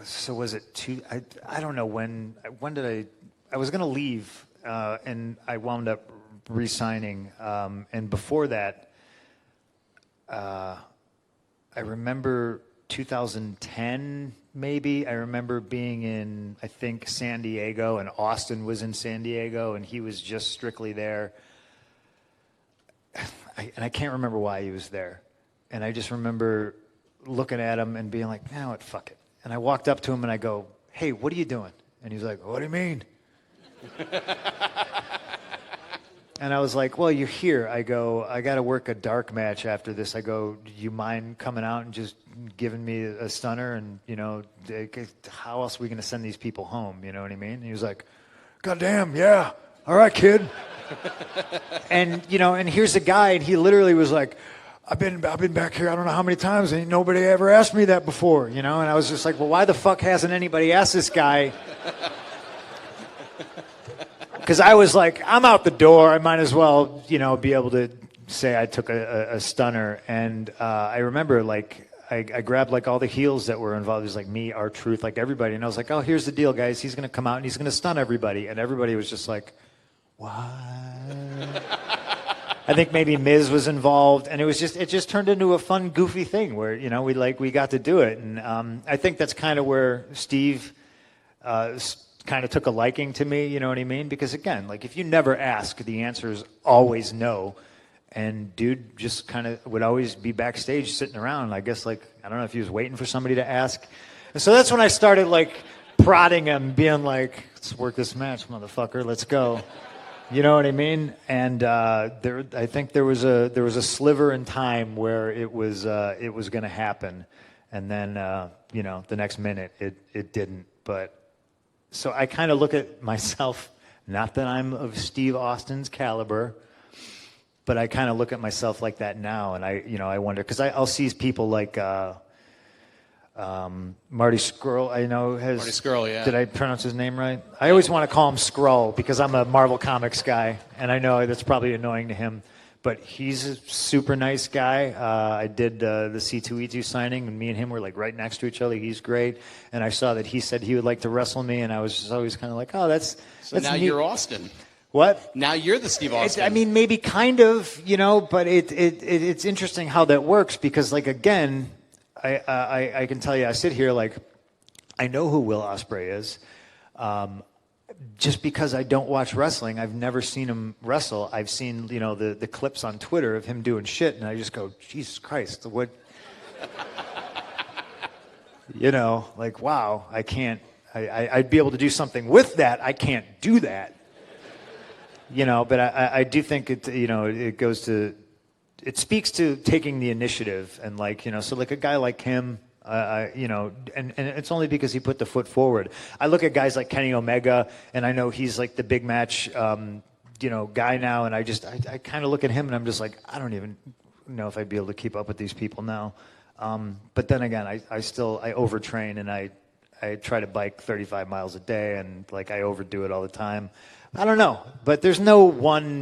So was it I don't know when did I was going to leave, and I wound up re-signing. And before that, I remember 2010, maybe. I remember being in, I think, San Diego, and Austin was in San Diego, and he was just strictly there. And I can't remember why he was there. And I just remember looking at him and being like, "Now what, fuck it." And I walked up to him and I go, "Hey, what are you doing?" And he's like, "What do you mean?" And I was like, "Well, you're here." I go, "I got to work a dark match after this." I go, "Do you mind coming out and just giving me a stunner? And, you know, how else are we going to send these people home?" You know what I mean? And he was like, "God damn, yeah. All right, kid." And, you know, and here's a guy, and he literally was like, I've been back here I don't know how many times, and nobody ever asked me that before, you know? And I was just like, well, why the fuck hasn't anybody asked this guy? Because I was like, I'm out the door. I might as well, you know, be able to say I took a stunner. And I remember, like, I grabbed, like, all the heels that were involved. It was like me, R-Truth, like everybody. And I was like, oh, here's the deal, guys. He's going to come out, and he's going to stun everybody. And everybody was just like, what? I think maybe Miz was involved, and it just turned into a fun, goofy thing where, you know, we got to do it. And I think that's kind of where Steve kind of took a liking to me, you know what I mean? Because again, like, if you never ask, the answer is always no. And dude just kind of would always be backstage sitting around. I guess, like, I don't know if he was waiting for somebody to ask. And so that's when I started, like, prodding him, being like, let's work this match, motherfucker, let's go. You know what I mean? And I think there was a sliver in time where it was going to happen, and then you know, the next minute it didn't. But so I kind of look at myself, not that I'm of Steve Austin's caliber, but I kind of look at myself like that now, and I wonder, because I'll see people like Marty Scurll, I know has... Marty Scurll, yeah. Did I pronounce his name right? I always want to call him Skrull because I'm a Marvel Comics guy, and I know that's probably annoying to him, but he's a super nice guy. I did the C2E2 signing, and me and him were, like, right next to each other. He's great, and I saw that he said he would like to wrestle me, and I was just always kind of like, oh, that's now neat. You're Austin. What? Now you're the Steve Austin. I mean, maybe kind of, you know, but it's interesting how that works because, like, again... I can tell you, I sit here like, I know who Will Ospreay is. Just because I don't watch wrestling, I've never seen him wrestle. I've seen, you know, the clips on Twitter of him doing shit, and I just go, Jesus Christ, what? You know, like, wow, I can't, I'd be able to do something with that. I can't do that. You know, but I do think it, you know, it goes to, it speaks to taking the initiative, and, like, you know, so like a guy like him, you know, and it's only because he put the foot forward. I look at guys like Kenny Omega, and I know he's like the big match, you know, guy now, and I kind of look at him and I'm just like, I don't even know if I'd be able to keep up with these people now. But then again, I overtrain, and I try to bike 35 miles a day, and, like, I overdo it all the time. I don't know, but there's no one